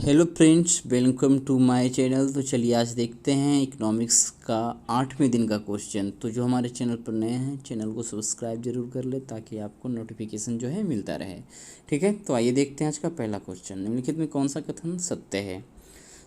Hello friends, welcome to my channel. तो चलिए आज देखते हैं इकोनॉमिक्स का 8वें दिन का क्वेश्चन। तो जो हमारे चैनल पर नए हैं, चैनल को सब्सक्राइब जरूर कर ले ताकि आपको नोटिफिकेशन जो है मिलता रहे। ठीक है, तो आइए देखते हैं आज का पहला क्वेश्चन। निम्नलिखित में कौन सा कथन सत्य है?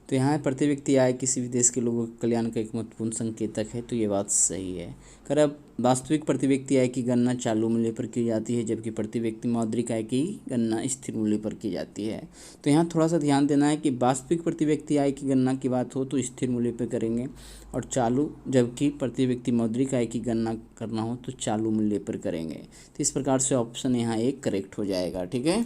तो यहाँ है प्रति व्यक्ति आय किसी भी देश के लोगों के कल्याण का एक महत्वपूर्ण संकेतक है। तो ये बात सही है। कर अब वास्तविक प्रति व्यक्ति आय की गणना चालू मूल्य पर की जाती है, जबकि प्रति व्यक्ति मौद्रिक आय की गणना स्थिर मूल्य पर की जाती है। तो यहाँ थोड़ा सा ध्यान देना है कि वास्तविक प्रति व्यक्ति आय की गणना की बात हो तो स्थिर मूल्य पर करेंगे, और चालू जबकि प्रति व्यक्ति मौद्रिक आय की गणना करना हो तो चालू मूल्य पर करेंगे। तो इस प्रकार से ऑप्शन यहाँ एक करेक्ट हो जाएगा। ठीक है,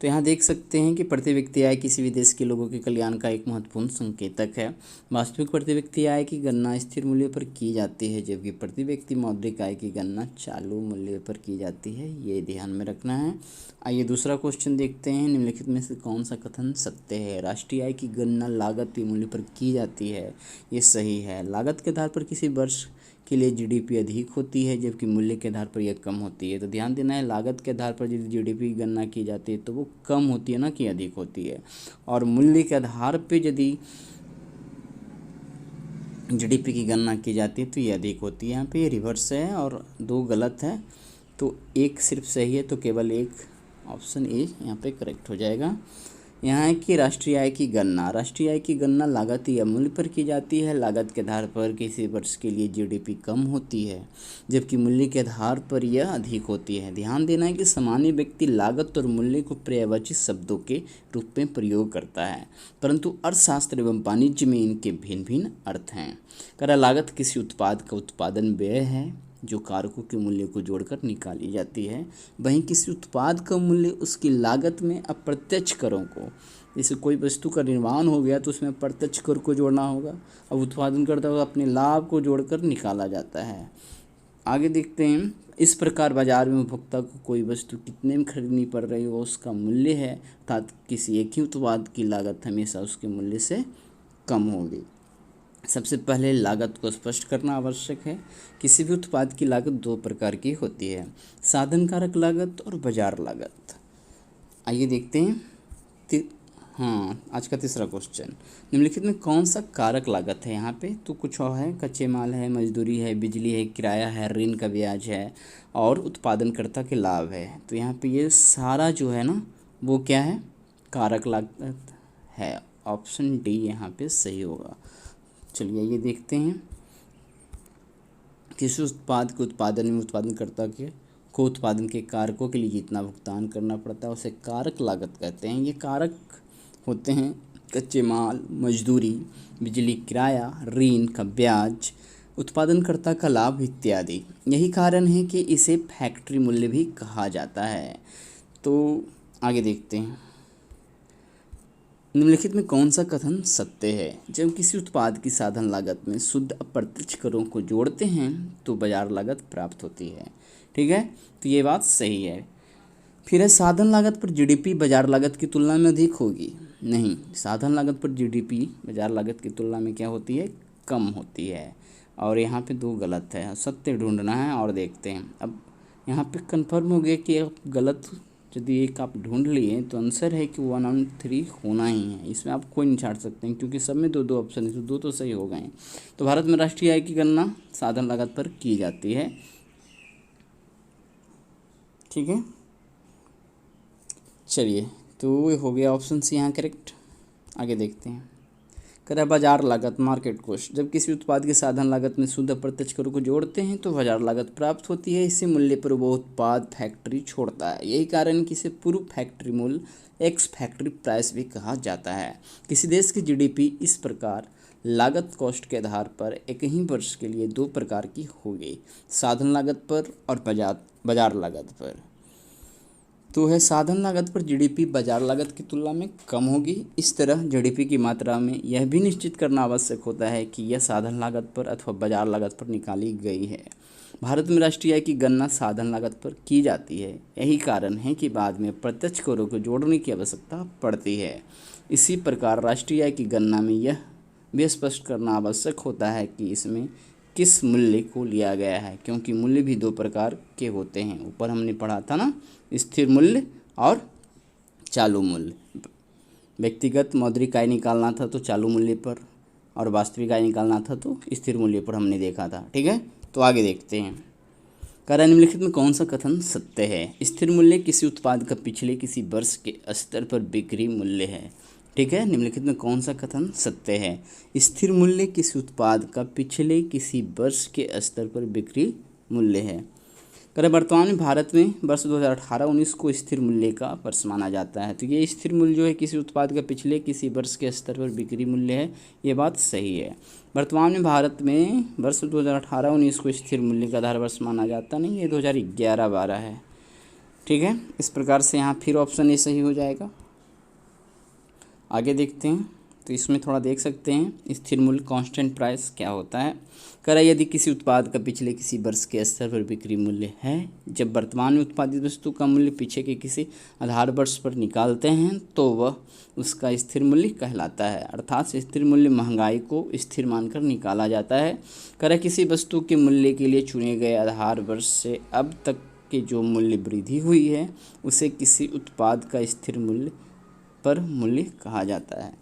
तो यहाँ देख सकते हैं कि प्रति व्यक्ति आय किसी भी देश के लोगों के कल्याण का एक महत्वपूर्ण संकेतक है। वास्तविक प्रति व्यक्ति आय की गणना स्थिर मूल्य पर की जाती है, जबकि प्रति व्यक्ति मौद्रिक आय की गणना चालू मूल्य पर की जाती है। ये ध्यान में रखना है। आइए दूसरा क्वेश्चन देखते हैं। निम्नलिखित में से कौन सा कथन सत्य है? राष्ट्रीय आय की गणना लागत के मूल्य पर की जाती है। ये सही है। लागत के आधार पर किसी वर्ष के लिए जीडीपी अधिक होती है, जबकि मूल्य के आधार पर यह कम होती है। तो ध्यान देना है, लागत के आधार पर यदि जीडीपी की गणना की जाती है तो वो कम होती है, ना कि अधिक होती है। और मूल्य के आधार पर यदि जीडीपी की गणना की जाती है तो ये अधिक होती है। यहाँ पे रिवर्स है और दो गलत है, तो एक सिर्फ सही है। तो केवल एक ऑप्शन ए यहाँ पे करेक्ट हो जाएगा। यहाँ है कि राष्ट्रीय आय की गणना लागत या मूल्य पर की जाती है। लागत के आधार पर किसी वर्ष के लिए जीडीपी कम होती है, जबकि मूल्य के आधार पर यह अधिक होती है। ध्यान देना है कि सामान्य व्यक्ति लागत और मूल्य को पर्यायवाची शब्दों के रूप में प्रयोग करता है, परंतु अर्थशास्त्र एवं वाणिज्य में इनके भिन्न भिन्न अर्थ हैं। करा लागत किसी उत्पाद का उत्पादन व्यय है जो कारकों के मूल्य को जोड़कर निकाली जाती है। वहीं किसी उत्पाद का मूल्य उसकी लागत में अप्रत्यक्ष करों को, जैसे कोई वस्तु का निर्माण हो गया तो उसमें अप्रत्यक्ष कर को जोड़ना होगा। अब उत्पादन करता हुआ अपने लाभ को जोड़कर निकाला जाता है। आगे देखते हैं। इस प्रकार बाजार में उपभोक्ता को कोई वस्तु कितने में खरीदनी पड़ रही हो उसका मूल्य है, अर्थात किसी एक ही उत्पाद की लागत हमेशा उसके मूल्य से कम होगी। सबसे पहले लागत को स्पष्ट करना आवश्यक है। किसी भी उत्पाद की लागत दो प्रकार की होती है, साधन कारक लागत और बाजार लागत। आइए देखते हैं। आज का तीसरा क्वेश्चन। निम्नलिखित में कौन सा कारक लागत है? यहाँ पे तो कुछ और है, कच्चे माल है, मजदूरी है, बिजली है, किराया है, ऋण का ब्याज है और उत्पादनकर्ता के लाभ है। तो यहाँ पे ये सारा जो है ना वो क्या है? कारक लागत है। ऑप्शन डी यहाँ पे सही होगा। चलिए ये देखते हैं। किसी उत्पाद के उत्पादन में उत्पादनकर्ता को उत्पादन के कारकों के लिए जितना भुगतान करना पड़ता है उसे कारक लागत कहते हैं। ये कारक होते हैं कच्चे माल, मजदूरी, बिजली, किराया, ऋण का ब्याज, उत्पादनकर्ता का लाभ इत्यादि। यही कारण है कि इसे फैक्ट्री मूल्य भी कहा जाता है। तो आगे देखते हैं। निम्नलिखित में कौन सा कथन सत्य है? जब किसी उत्पाद की साधन लागत में शुद्ध अप्रत्यक्ष करों को जोड़ते हैं तो बाजार लागत प्राप्त होती है। ठीक है, तो ये बात सही है। फिर है साधन लागत पर जीडीपी बाजार लागत की तुलना में अधिक होगी। नहीं, साधन लागत पर जीडीपी बाजार लागत की तुलना में क्या होती है? कम होती है। और यहाँ पे दो गलत है, सत्य ढूंढना है और देखते हैं। अब यहाँ पे कंफर्म हो गया कि अब गलत यदि एक आप ढूंढ लिए तो आंसर है कि 1 और 3 होना ही है। इसमें आप कोई नहीं छाड़ सकते हैं, क्योंकि सब में दो दो ऑप्शन है, तो दो तो सही हो गए। तो भारत में राष्ट्रीय आय की गणना साधन लागत पर की जाती है। ठीक है, चलिए तो ये हो गया ऑप्शन सी यहाँ करेक्ट। आगे देखते हैं। करें बाजार लागत, मार्केट कॉस्ट। जब किसी उत्पाद की साधन लागत में शुद्ध अप्रत्यक्ष करों को जोड़ते हैं तो बाजार लागत प्राप्त होती है। इसी मूल्य पर वो उत्पाद फैक्ट्री छोड़ता है। यही कारण कि इसे पूर्व फैक्ट्री मूल्य, एक्स फैक्ट्री प्राइस भी कहा जाता है। किसी देश की जीडीपी इस प्रकार लागत कॉस्ट के आधार पर एक ही वर्ष के लिए दो प्रकार की होगी, साधन लागत पर और बाजार लागत पर। तो है साधन लागत पर जीडीपी बाजार लागत की तुलना में कम होगी। इस तरह जीडीपी की मात्रा में यह भी निश्चित करना आवश्यक होता है कि यह साधन लागत पर अथवा बाजार लागत पर निकाली गई है। भारत में राष्ट्रीय आय की गणना साधन लागत पर की जाती है। यही कारण है कि बाद में प्रत्यक्ष करों को जोड़ने की आवश्यकता पड़ती है। इसी प्रकार राष्ट्रीय आय की गणना में यह भी स्पष्ट करना आवश्यक होता है कि इसमें किस मूल्य को लिया गया है, क्योंकि मूल्य भी दो प्रकार के होते हैं। ऊपर हमने पढ़ा था ना, स्थिर मूल्य और चालू मूल्य। व्यक्तिगत मौद्रिक आय निकालना था तो चालू मूल्य पर, और वास्तविक आय निकालना था तो स्थिर मूल्य पर हमने देखा था। ठीक है, तो आगे देखते हैं। कह रहा है निम्नलिखित में कौन सा कथन सत्य है? स्थिर मूल्य किसी उत्पाद का पिछले किसी वर्ष के स्तर पर बिक्री मूल्य है। ठीक है, निम्नलिखित में कौन सा कथन सत्य है? स्थिर मूल्य किसी उत्पाद का पिछले किसी वर्ष के स्तर पर बिक्री मूल्य है। कह रहे वर्तमान में भारत में वर्ष 2018-19 को स्थिर मूल्य का वर्ष माना जाता है। तो ये स्थिर मूल्य जो है किसी उत्पाद का पिछले किसी वर्ष के स्तर पर बिक्री मूल्य है, ये बात सही है। वर्तमान में भारत में वर्ष 2018-19 को स्थिर मूल्य का आधार वर्ष माना जाता नहीं, ये 2011-12 है। ठीक है, इस प्रकार से यहाँ फिर ऑप्शन ए सही हो जाएगा। आगे देखते हैं, तो इसमें थोड़ा देख सकते हैं स्थिर मूल्य कांस्टेंट प्राइस क्या होता है। कह रहा यदि किसी उत्पाद का पिछले किसी वर्ष के स्तर पर बिक्री मूल्य है, जब वर्तमान में उत्पादित वस्तु का मूल्य पीछे के किसी आधार वर्ष पर निकालते हैं तो वह उसका स्थिर मूल्य कहलाता है। अर्थात स्थिर मूल्य महंगाई को स्थिर मानकर निकाला जाता है। कह रहा किसी वस्तु के मूल्य के लिए चुने गए आधार वर्ष से अब तक के जो मूल्य वृद्धि हुई है उसे किसी उत्पाद का स्थिर मूल्य पर मूल्य कहा जाता है।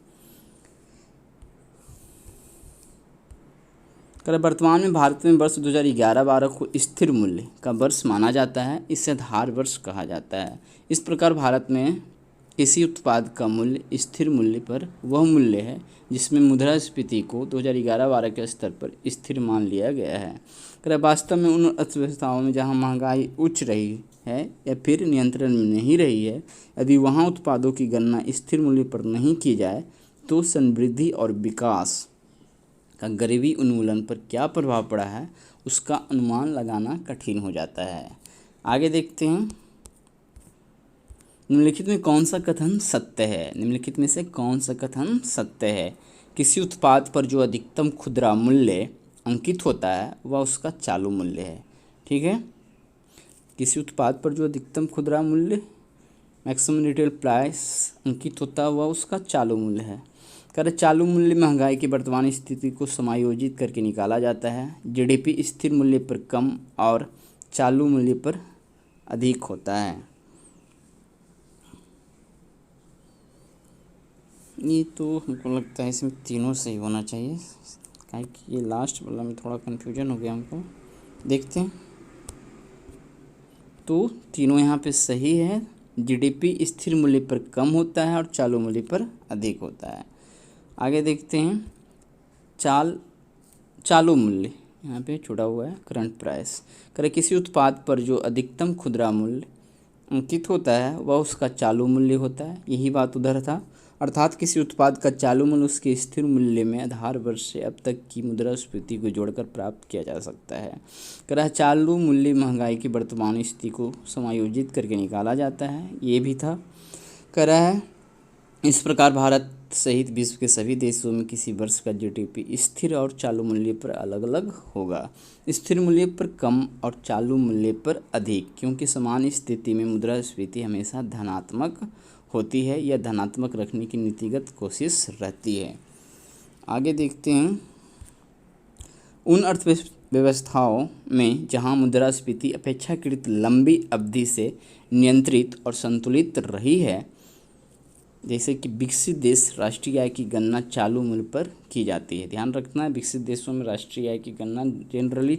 कर वर्तमान में भारत में वर्ष 2011-12 को स्थिर मूल्य का वर्ष माना जाता है, इसे आधार वर्ष कहा जाता है। इस प्रकार भारत में किसी उत्पाद का मूल्य स्थिर मूल्य पर वह मूल्य है जिसमें मुद्रास्फीति को 2011-12 के स्तर पर स्थिर मान लिया गया है। कर वास्तव में उन अर्थव्यवस्थाओं में जहां महंगाई उच्च रही है या फिर नियंत्रण में नहीं रही है, यदि वहां उत्पादों की गणना स्थिर मूल्य पर नहीं की जाए तो समृद्धि और विकास का गरीबी उन्मूलन पर क्या प्रभाव पड़ा है उसका अनुमान लगाना कठिन हो जाता है। आगे देखते हैं, निम्नलिखित में कौन सा कथन सत्य है? निम्नलिखित में से कौन सा कथन सत्य है? किसी उत्पाद पर जो अधिकतम खुदरा मूल्य अंकित होता है वह उसका चालू मूल्य है। ठीक है, किसी उत्पाद पर जो अधिकतम खुदरा मूल्य मैक्सिमम रिटेल प्राइस अंकित होता है वह उसका चालू मूल्य है। कर चालू मूल्य महंगाई की वर्तमान स्थिति को समायोजित करके निकाला जाता है। जीडीपी स्थिर मूल्य पर कम और चालू मूल्य पर अधिक होता है। ये तो हमको लगता है इसमें तीनों सही होना चाहिए, काहे कि ये लास्ट वाला में थोड़ा कन्फ्यूजन हो गया हमको। देखते हैं, तो तीनों यहाँ पे सही है। जीडीपी स्थिर मूल्य पर कम होता है और चालू मूल्य पर अधिक होता है। आगे देखते हैं, चालू मूल्य यहाँ पे छुड़ा हुआ है करंट प्राइस। करे किसी उत्पाद पर जो अधिकतम खुदरा मूल्य अंकित होता है वह उसका चालू मूल्य होता है। यही बात उधर था, अर्थात किसी उत्पाद का चालू मूल्य उसके स्थिर मूल्य में आधार वर्ष से अब तक की मुद्रास्फीति को जोड़कर प्राप्त किया जा सकता है। कह चालू मूल्य महंगाई की वर्तमान स्थिति को समायोजित करके निकाला जाता है, ये भी था। कह रहा है इस प्रकार भारत सहित विश्व के सभी देशों में किसी वर्ष का जीडीपी स्थिर और चालू मूल्य पर अलग अलग होगा। स्थिर मूल्य पर कम और चालू मूल्य पर अधिक, क्योंकि समान स्थिति में मुद्रास्फीति हमेशा धनात्मक होती है या धनात्मक रखने की नीतिगत कोशिश रहती है। आगे देखते हैं, उन अर्थव्यवस्थाओं में जहां मुद्रास्फीति अपेक्षाकृत लंबी अवधि से नियंत्रित और संतुलित रही है, जैसे कि विकसित देश, राष्ट्रीय आय की गणना चालू मूल्य पर की जाती है। ध्यान रखना है, विकसित देशों में राष्ट्रीय आय की गणना जनरली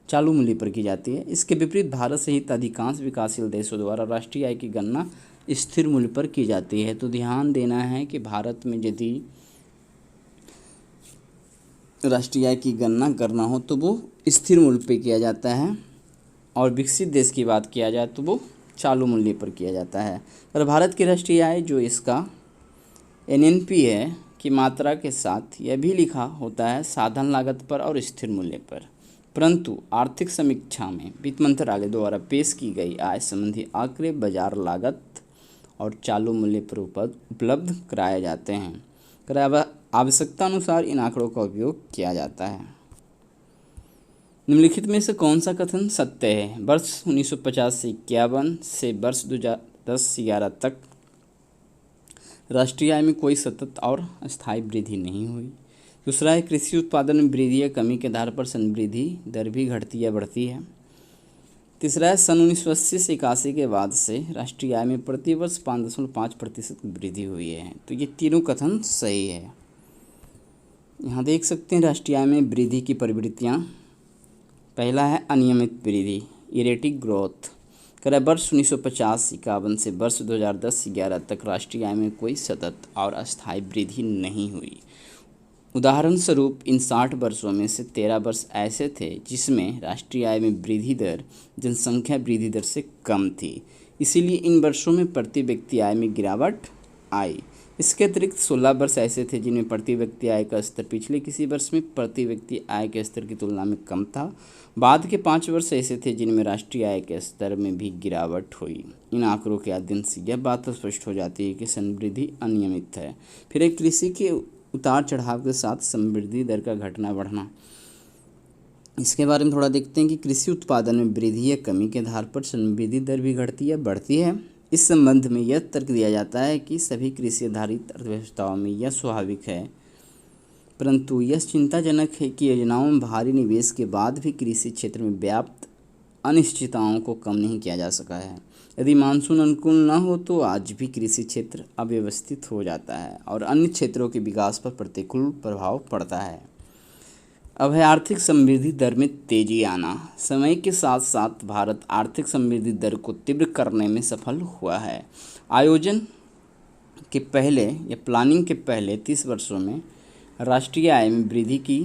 चालू मूल्य पर की जाती है। इसके विपरीत भारत सहित अधिकांश विकासशील देशों द्वारा राष्ट्रीय आय की गणना स्थिर मूल्य पर की जाती है। तो ध्यान देना है कि भारत में यदि राष्ट्रीय आय की गणना करना हो तो वो स्थिर मूल्य पर किया जाता है, और विकसित देश की बात किया जाए तो वो चालू मूल्य पर किया जाता है। पर भारत की राष्ट्रीय आय जो इसका एनएनपी है की मात्रा के साथ यह भी लिखा होता है साधन लागत पर और स्थिर मूल्य पर, परंतु आर्थिक समीक्षा में वित्त मंत्रालय द्वारा पेश की गई आय संबंधी आंकड़े बाजार लागत और चालू मूल्य पर उपलब्ध कराए जाते हैं। आवश्यकता अनुसार इन आंकड़ों का उपयोग किया जाता है। निम्नलिखित में से कौन सा कथन सत्य है? वर्ष 1950 से 51 से वर्ष 2010-11 तक राष्ट्रीय आय में कोई सतत और अस्थायी वृद्धि नहीं हुई। दूसरा है, कृषि उत्पादन में वृद्धि या कमी के आधार पर संवृद्धि दर भी घटती या बढ़ती है। तीसरा है सन 1980 से 81 के बाद से राष्ट्रीय आय में प्रतिवर्ष 5.5% की वृद्धि हुई है। तो ये तीनों कथन सही है। यहाँ देख सकते हैं राष्ट्रीय आय में वृद्धि की प्रवृत्तियाँ। पहला है अनियमित वृद्धि, इरेटिक ग्रोथ। करें वर्ष 1950-51 से वर्ष 2010-11 तक राष्ट्रीय आय में कोई सतत और अस्थायी वृद्धि नहीं हुई। उदाहरण स्वरूप इन 60 वर्षों में से 13 वर्ष ऐसे थे जिसमें राष्ट्रीय आय में वृद्धि दर जनसंख्या वृद्धि दर से कम थी, इसीलिए इन वर्षों में प्रति व्यक्ति आय में गिरावट आई। इसके अतिरिक्त 16 वर्ष ऐसे थे जिनमें प्रति व्यक्ति आय का स्तर पिछले किसी वर्ष में प्रति व्यक्ति आय के स्तर की तुलना में कम था। बाद के 5 वर्ष ऐसे थे जिनमें राष्ट्रीय आय के स्तर में भी गिरावट हुई। इन आंकड़ों के अध्ययन से यह बात स्पष्ट हो जाती है कि समृद्धि अनियमित है। फिर एक कृषि के उतार चढ़ाव के साथ समृद्धि दर का घटना बढ़ना, इसके बारे में थोड़ा देखते हैं कि कृषि उत्पादन में वृद्धि या कमी के आधार पर समृद्धि दर भी घटती है बढ़ती है। इस संबंध में यह तर्क दिया जाता है कि सभी कृषि आधारित अर्थव्यवस्थाओं में यह स्वाभाविक है, परंतु यह चिंताजनक है कि योजनाओं में भारी निवेश के बाद भी कृषि क्षेत्र में व्याप्त अनिश्चितताओं को कम नहीं किया जा सका है। यदि मानसून अनुकूल न हो तो आज भी कृषि क्षेत्र अव्यवस्थित हो जाता है और अन्य क्षेत्रों के विकास पर प्रतिकूल प्रभाव पड़ता है। अब है आर्थिक समृद्धि दर में तेजी आना। समय के साथ साथ भारत आर्थिक समृद्धि दर को तीव्र करने में सफल हुआ है। आयोजन के पहले या प्लानिंग के पहले 30 वर्षों में राष्ट्रीय आय में वृद्धि की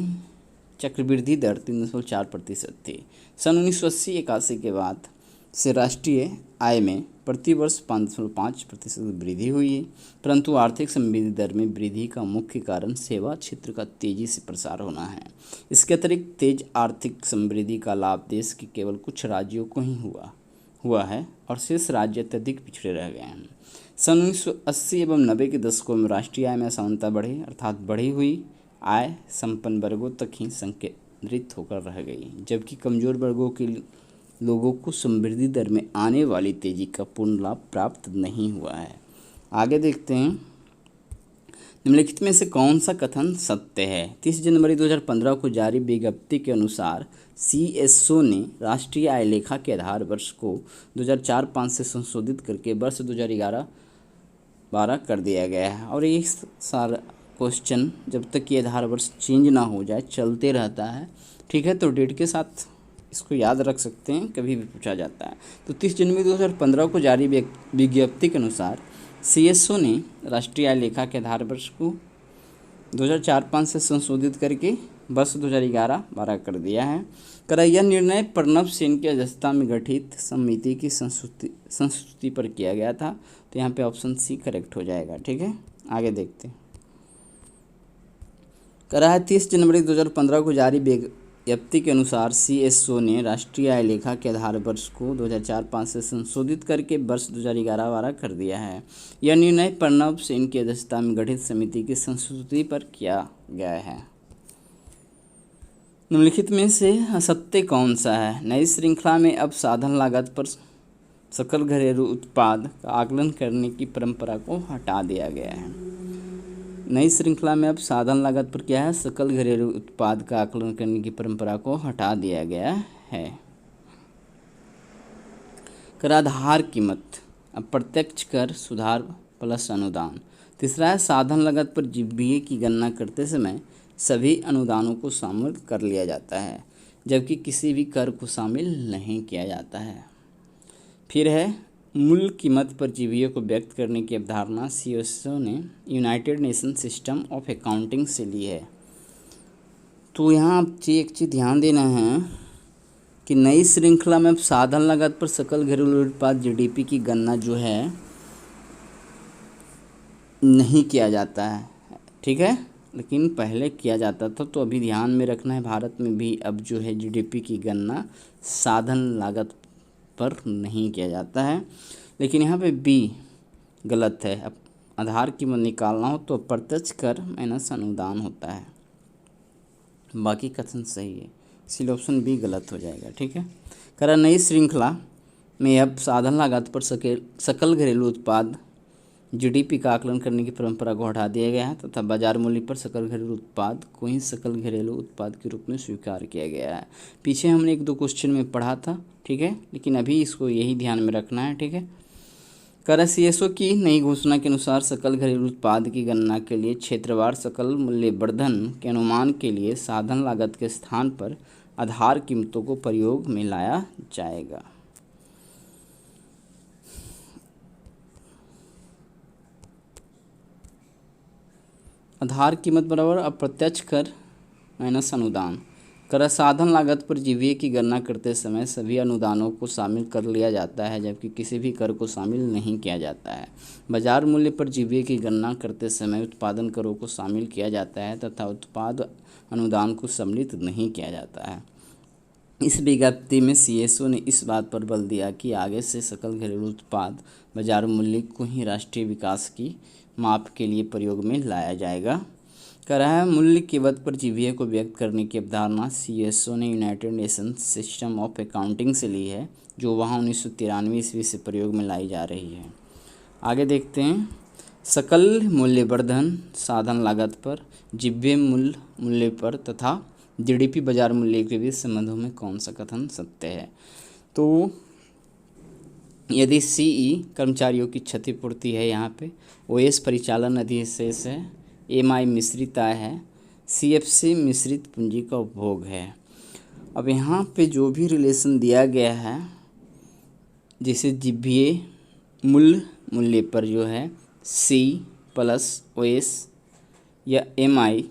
चक्रवृद्धि दर 3.4% थी। सन 1980-81 के बाद से राष्ट्रीय आय में प्रति वर्ष 5.5% वृद्धि हुई है, परंतु आर्थिक समृद्धि दर में वृद्धि का मुख्य कारण सेवा क्षेत्र का तेजी से प्रसार होना है। इसके अतिरिक्त तेज आर्थिक समृद्धि का लाभ देश के केवल कुछ राज्यों को ही हुआ है और शेष राज्य अत्यधिक पिछड़े रह गए हैं। सन 1980 एवं 90 के दशकों में राष्ट्रीय आय में असमानता बढ़ी, अर्थात बढ़ी हुई आय संपन्न वर्गों तक ही संकेंद्रित होकर रह गई, जबकि कमजोर वर्गों के लोगों को समृद्धि दर में आने वाली तेजी का पूर्ण लाभ प्राप्त नहीं हुआ है। आगे देखते हैं निम्नलिखित में से कौन सा कथन सत्य है। 30 जनवरी 2015 को जारी विज्ञप्ति के अनुसार CSO ने राष्ट्रीय आय लेखा के आधार वर्ष को 2004-05 से संशोधित करके वर्ष 2011-12 कर दिया गया है और ये सारा क्वेश्चन जब तक ये आधार वर्ष चेंज ना हो जाए चलते रहता है। ठीक है, तो डेट के साथ इसको याद रख सकते हैं, कभी भी पूछा जाता है। तो 30 जनवरी 2015 को जारी विज्ञप्ति के अनुसार CSO ने राष्ट्रीय आय लेखा के आधार वर्ष को 2004-05 से संशोधित करके वर्ष 2011-12 कर दिया है। यह निर्णय प्रणब सेन की अध्यक्षता में गठित समिति की संस्तुति पर किया गया था। तो यहाँ पे ऑप्शन सी करेक्ट हो जाएगा। ठीक है, आगे देखते हैं। 30 जनवरी 2015 को जारी विज्ञप्ति के अनुसार CSO ने राष्ट्रीय आय लेखा के आधार वर्ष को 2004-05 से संशोधित करके वर्ष 2011-12 कर दिया है। यह निर्णय प्रणब सेन की अध्यक्षता में गठित समिति की संस्तुति पर किया गया है। निम्नलिखित में से असत्य कौन सा है। नई श्रृंखला में अब साधन लागत पर सकल घरेलू उत्पाद का आकलन करने की परंपरा को हटा दिया गया है। नई श्रृंखला में अब साधन लागत पर क्या है, सकल घरेलू उत्पाद का आकलन करने की परंपरा को हटा दिया गया है। कराधार कीमत, अप्रत्यक्ष कर सुधार प्लस अनुदान। तीसरा है साधन लागत पर जीवीए की गणना करते समय सभी अनुदानों को शामिल कर लिया जाता है, जबकि किसी भी कर को शामिल नहीं किया जाता है। फिर है मूल कीमत पर जीवीए को व्यक्त करने की अवधारणा CSO ने United nation system of accounting से ली है। तो यहाँ आप एक चीज़ ध्यान देना है कि नई श्रृंखला में अब साधन लागत पर सकल घरेलू उत्पाद GDP की गणना जो है नहीं किया जाता है। ठीक है, लेकिन पहले किया जाता था। तो अभी ध्यान में रखना है, भारत में भी अब जो है GDP की गणना साधन लागत पर नहीं किया जाता है। लेकिन यहाँ पे B गलत है। अब आधार कीमत निकालना हो तो प्रत्यक्ष कर माइनस अनुदान होता है, बाकी कथन सही है, इसलिए ऑप्शन B गलत हो जाएगा। ठीक है, नई श्रृंखला में अब साधन लागत पर सकल घरेलू उत्पाद GDP का आकलन करने की परंपरा को हटा दिया गया है तथा बाजार मूल्य पर सकल घरेलू उत्पाद को ही सकल घरेलू उत्पाद के रूप में स्वीकार किया गया है। पीछे हमने 1-2 क्वेश्चन में पढ़ा था, ठीक है, लेकिन अभी इसको यही ध्यान में रखना है, ठीक है। कर सीएसओ की नई घोषणा के अनुसार सकल घरेलू उत्पाद की गणना के लिए क्षेत्रवार सकल मूल्यवर्धन के अनुमान के लिए साधन लागत के स्थान पर आधार कीमतों को प्रयोग में लाया जाएगा। आधार कीमत बराबर अप्रत्यक्ष कर माइनस अनुदान। कर साधन लागत पर जीवीए की गणना करते समय सभी अनुदानों को शामिल कर लिया जाता है, जबकि किसी भी कर को शामिल नहीं किया जाता है। बाजार मूल्य पर जीवीए की गणना करते समय उत्पादन करों को शामिल किया जाता है तथा उत्पाद अनुदान को सम्मिलित नहीं किया जाता है। इस विज्ञप्ति में सीएसओ ने इस बात पर बल दिया कि आगे से सकल घरेलू उत्पाद बाजार मूल्य को ही राष्ट्रीय विकास की माप के लिए प्रयोग में लाया जाएगा। कराया मूल्य कीमत पर जीवीए को व्यक्त करने की अवधारणा सीएसओ ने United Nations system of accounting से ली है, जो वहाँ 1993 ईस्वी से प्रयोग में लाई जा रही है। आगे देखते हैं, सकल मूल्यवर्धन साधन लागत पर जीवीए मूल्य पर तथा जीडीपी बाजार मूल्य के बीच संबंधों में कौन सा कथन सत्य है। तो यदि सीई कर्मचारियों की क्षतिपूर्ति है, यहाँ पे ओएस परिचालन अधिशेष है, एमआई मिश्रित आय है, सीएफसी मिश्रित पूंजी का उपभोग है। अब यहाँ पे जो भी रिलेशन दिया गया है, जैसे जीवीए मूल्य पर जो है सी प्लस ओएस या एमआई,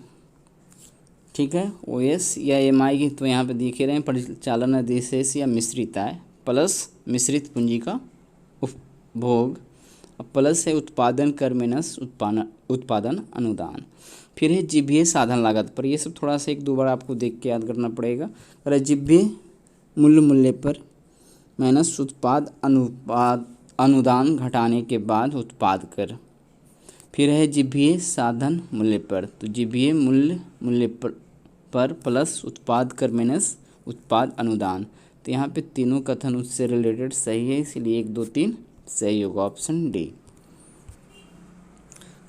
ठीक है, ओएस या एमआई की, तो यहाँ पे देख रहे हैं परिचालन अधिशेष या मिश्रित आय प्लस मिश्रित पूंजी का उपभोग, प्लस है उत्पादन कर माइनस उत्पादन अनुदान। फिर है जीवीए साधन लागत पर, ये सब थोड़ा सा एक दो बार आपको देख के याद करना पड़ेगा। और जीवीए मूल्य पर माइनस उत्पाद अनुदान घटाने के बाद उत्पाद कर। फिर है जीवीए साधन मूल्य पर, तो जीवीए मूल्य पर प्लस उत्पाद कर माइनस उत्पाद अनुदान। तो यहाँ पे तीनों कथन उससे रिलेटेड सही है, इसलिए 1 2 3 सही होगा, ऑप्शन डी।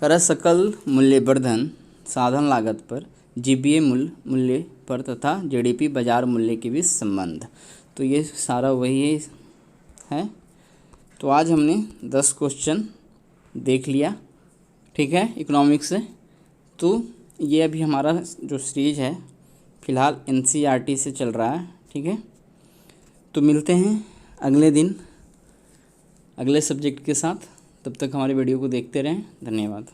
कर सकल मूल्यवर्धन साधन लागत पर जीवीए मूल्य पर तथा जीडीपी बाजार मूल्य के बीच संबंध, तो ये सारा वही है। तो आज हमने 10 क्वेश्चन देख लिया, ठीक है, इकोनॉमिक्स से। तो ये अभी हमारा जो सीरीज है फ़िलहाल एनसीईआरटी से चल रहा है, ठीक है। तो मिलते हैं अगले दिन अगले सब्जेक्ट के साथ, तब तक हमारे वीडियो को देखते रहें। धन्यवाद।